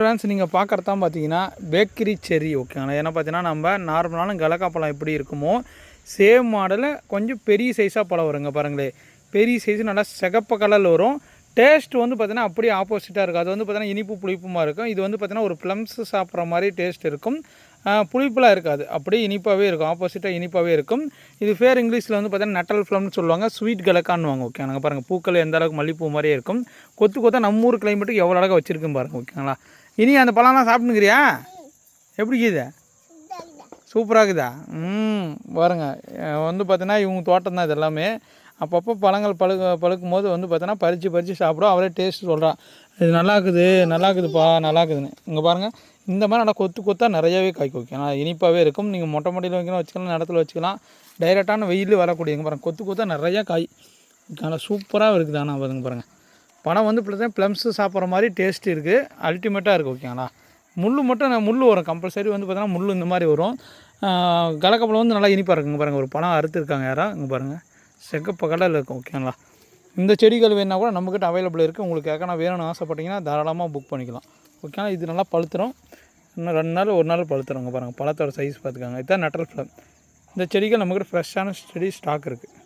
Friends நீங்கள் பார்க்குறது தான் பார்த்தீங்கன்னா பேக்கரி செர்ரி ஓகேங்களா. ஏன்னா பார்த்தீங்கன்னா நம்ம நார்மலான கலக்கா பழம் எப்படி இருக்குமோ சேம் மாடலில் கொஞ்சம் பெரிய சைஸாக பழம் வருங்க பாருங்களேன். பெரிய சைஸ் நல்லா சிகப்பு கலரில் வரும். டேஸ்ட் வந்து பார்த்தீங்கன்னா அப்படியே ஆப்போசிட்டாக இருக்கும். அது வந்து பார்த்தீங்கன்னா இனிப்பு புளிப்புமாக இருக்கும். இது வந்து பார்த்தீங்கன்னா ஒரு ப்ளம்ஸ் சாப்பிட்ற மாதிரி டேஸ்ட் இருக்கும். புளிப்பெலாம் இருக்காது, அப்படியே இனிப்பாகவே இருக்கும். ஆப்போசிட்டாக இனிப்பாகவே இருக்கும். இது பேர் இங்கிலீஷில் வந்து பார்த்தீங்கன்னா நட்டல் ப்ளம்னு சொல்லுவாங்க, ஸ்வீட் கலக்கான்னுவாங்க. ஓகே நாங்கள் பாருங்கள் பூக்கள் எந்த அளவுக்கு மல்லிப்பூ மாதிரியே இருக்கும். கொத்து கொத்தாக நம்ம ஊர் கிளைமேட்டுக்கு எவ்வளோ அழகாக வச்சுருக்குன்னு பாருங்கள். ஓகேங்களா. இனி அந்த பழம்லாம் சாப்பிட்டுங்கிறியா? எப்படி இருக்குது? சூப்பராக இருக்குதா? பாருங்க வந்து பார்த்தீங்கன்னா இவங்க தோட்டம் தான் இது எல்லாமே. அப்பப்போ பழங்கள் பழுக்கும் போது வந்து பார்த்தீங்கன்னா பறித்து சாப்பிடும். அவரே டேஸ்ட் சொல்கிறான், இது நல்லா இருக்குதுப்பா நல்லா இருக்குதுன்னு. இங்கே பாருங்கள் இந்த மாதிரி நல்லா கொத்து கொத்தாக நிறையாவே காய்க்கும். ஓகே ஆனால் இனிப்பாகவே இருக்கும். நீங்கள் மொட்டை மாடியில் வைக்கலாம், வச்சுக்கலாம், நிலத்துல வச்சுக்கலாம். டைரெக்டான வெயில் வரக்கூடிய இங்கே பாருங்கள் கொத்து கொத்தாக நிறையா காய். நல்லா சூப்பராக இருக்குது. ஆனால் பாருங்கள் பழம் வந்து பார்த்தீங்கன்னா ப்ளம்ஸு சாப்பிட்ற மாதிரி டேஸ்ட் இருக்குது. அல்டிமேட்டாக இருக்குது. ஓகேங்களா. முள் மட்டும் முள் வரும் கம்பல்சரி வந்து பார்த்தீங்கன்னா முள் இந்த மாதிரி வரும். கலக்கப்பழம் வந்து நல்லா இனிப்பாக இருக்குங்க பாருங்கள். ஒரு பழம் அறுத்துருக்காங்க யாராக இங்கே பாருங்கள் செகப்பு கலரில் இருக்கும். ஓகேங்களா. இந்த செடிகள் வேணுன்னா கூட நம்மக்கிட்ட அவைலபிள் இருக்குது. உங்களுக்கு ஏற்கனவே வேணும்னு ஆசைப்பட்டீங்கன்னா தாராளமாக புக் பண்ணிக்கலாம். ஓகேங்களா. இது நல்லா பழுத்துரும். இன்னும் 2 நாள் 1 நாள் பழுத்துருங்க பாருங்கள். பழத்தோட சைஸ் பார்த்துக்காங்க. இதுதான் நட்டல் பழம். இந்த செடிகள் நம்மக்கிட்ட ஃப்ரெஷ்ஷான செடி ஸ்டாக் இருக்குது.